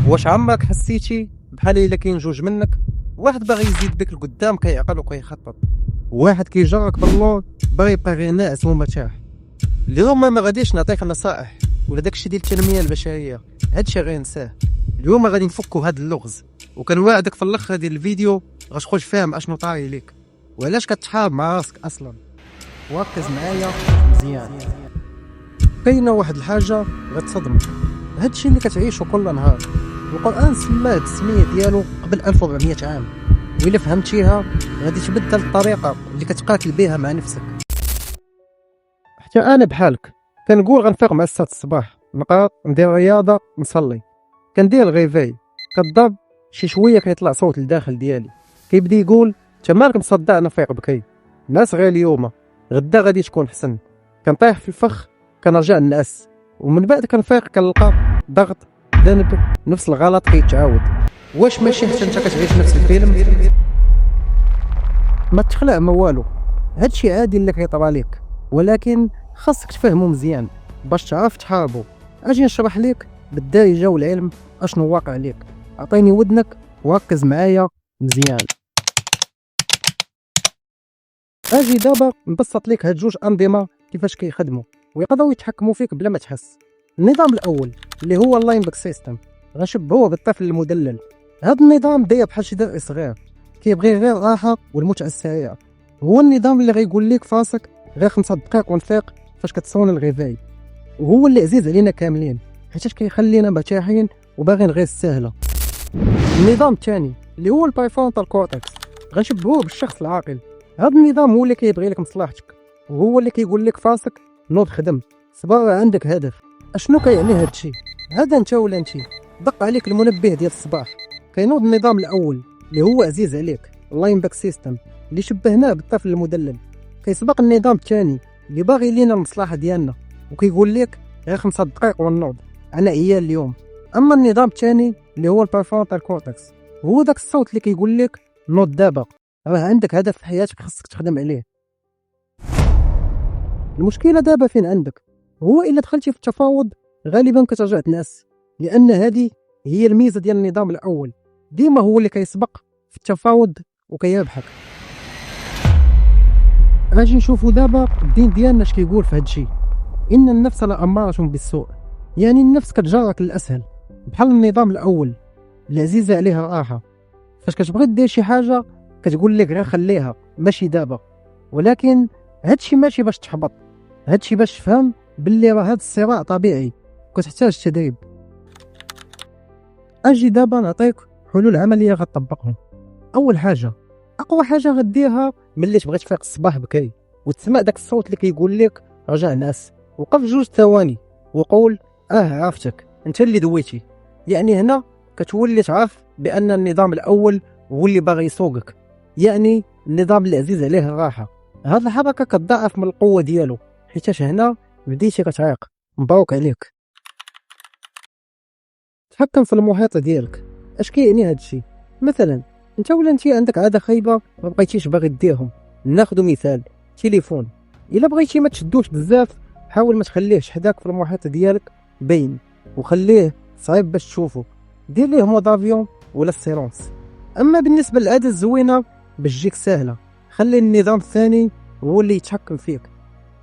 واش عمرك حسيتي بحال الا كاين جوج منك، واحد باغي يزيد بك لقدام كيعقل وكيخطط، واحد كيجرك باللور باغي يبقى غير ناعس ومرتاح. اليوم ما غاديش نعطيك نصائح ولا داكشي ديال التنميه البشريه، هادشي غينساه. اليوم غادي نفكوا هاد اللغز، وكنواعدك في الاخر ديال الفيديو غتخرج فاهم اشنو طاري ليك وعلاش كتحارب مع راسك اصلا. وركز معايا مزيان. كاينه واحد الحاجه غتصدمك، هادشي اللي كتعيشو كل نهار القرآن سماه التسمية ديالو قبل 1400 عام، وإلا فهمتيها غادي تبدل الطريقة اللي كتقاتل بها مع نفسك. حتى أنا بحالك كنقول غنفيق مع 6 الصباح، نقرا، ندير رياضة، نصلي، كندير الغيفاي، كضرب شي شوية كيطلع صوت لداخل ديالي كيبدا يقول انت مالك مصدع نفيق بكري، ناس غير اليوم، غدا غادي تكون حسن. كنطيح في الفخ، كنرجع نعس، ومن بعد كنفيق كنلقى ضغط، ذنب، نفس الغلط كيتعاود. واش ماشي حتى انت كتعيش نفس الفيلم؟ ما تخلع ما والو، هادشي عادي اللي كيطرى ليك، ولكن خاصك تفهمو مزيان باش تعرف تحاربو. اجي نشرح ليك بالدارجه والعلم اشنو واقع ليك. اعطيني ودنك وركز معايا مزيان. اجي دابا نبسط ليك هاد جوج انظمه كيفاش كيخدموا ويقدروا يتحكموا فيك بلا ما تحس. النظام الاول اللي هو اللايمبك سيستم، غنشبهوه بالطفل المدلل. هذا النظام داير بحال شي دري صغير كيبغي غير راحه والمتعه السريعه. هو النظام اللي غيقول لك فاسك غير 5 دقائق ونفيق فاش كتصون الغيفاي، وهو اللي عزيز علينا كاملين حيت كيخلينا مرتاحين وباغيين غير السهله. النظام الثاني اللي هو البريفرونتال كورتكس، غنشبهوه بالشخص العاقل. هذا النظام هو اللي كيبغي لك مصلحتك، وهو اللي كيقول لك فاسك نوض خدم، صبر عندك هدف. اشنو كيعني هذا الشيء؟ هذا انت ولا انت دق عليك المنبه ديال الصباح، كينوض النظام الاول اللي هو عزيز عليك، اللايمبك سيستم، اللي شبهناه بالطفل المدلل. كيسبق النظام الثاني اللي باغي لينا المصلحه ديالنا وكيقول لك غير 5 دقائق ونوض، انا عيال اليوم. اما النظام الثاني اللي هو البريفرونتال كورتكس، هو داك الصوت اللي كيقول لك نوض دابا، راه عندك هدف في حياتك خاصك تخدم عليه. المشكله دابا فين عندك؟ هو الا دخلتي في التفاوض غالبا كترجع تنعس، لان هذه هي الميزه ديال النظام الاول، ديما هو اللي كيسبق في التفاوض وكيربحك. اجي نشوفوا دابا الدين ديالنا اش كيقول في هذا الشيء. ان النفس لاماره بالسوء، يعني النفس كتجرك للاسهل، بحال النظام الاول اللي عزيزه عليه الراحه. فاش كتبغي دير شي حاجه كتقول لك غير خليها ماشي دابا، ولكن هادشي ماشي باش تحبط، هادشي باش تفهم باللي راه هاد الصراع طبيعي وكتحتاج تدريب. اجي دابا نعطيك حلول عمليه غتطبقهم. اول حاجه، اقوى حاجه غديرها ملي تبغي تفيق الصباح بكري وتسمع داك الصوت اللي كيقول لك رجع نعس، وقف 2 ثواني وقول عرفتك، انت اللي دويتي. يعني هنا كتولي تعرف بان النظام الاول هو اللي باغي يسوقك، يعني النظام اللي عزيز عليه الراحه. هاد الحركه كتضاعف من القوه ديالو، حيتاش هنا بديتي كتعيق. مبروك عليك. تحكم في المحيط ديالك. اش كيعني هاد الشيء؟ مثلا انت ولا انت عندك عاده خايبه ما بقيتيش باغي ديرهم. ناخذ مثال تليفون، الا بغيتي ما تشدوش بزاف حاول ما تخليهش حداك في المحيط ديالك باين، وخليه صعيب باش تشوفه، دير ليه مود افيون ولا السيلونس. اما بالنسبه للعاده الزوينه باش تجيك سهله، خلي النظام الثاني هو اللي يتحكم فيك،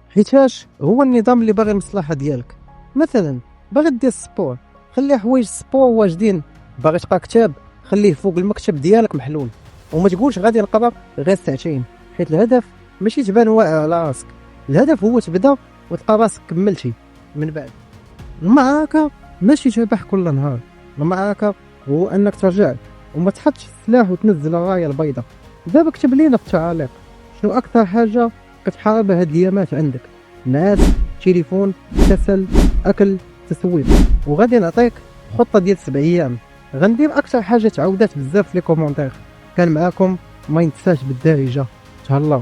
حيتاش هو النظام اللي باغي المصلحه ديالك. مثلا باغي دير السبور، خلي حوايج السبور واجدين. باغي تقرا كتاب، خليه فوق المكتب ديالك محلول، وما تقولش غادي نقرا غير 2 ساعات، حيت الهدف ماشي تبان واعر على راسك، الهدف هو تبدا وتلقى راسك كملتي. من بعد المعركه ماشي تربح كل نهار، المعركه هو انك ترجع وما تحطش السلاح وتنزل الرايه البيضاء. دابا اكتب لينا في التعاليق شنو اكثر حاجه كتحاربها هاد الايامات عندك؟ ناس، تليفون، كسل، اكل، تسويف. وغادي نعطيك خطه ديال 7 ايام. غندير اكثر حاجه تعاودات بزاف في لي كومونتير. كان معاكم ما ينساش بالدارجه، تهلاو.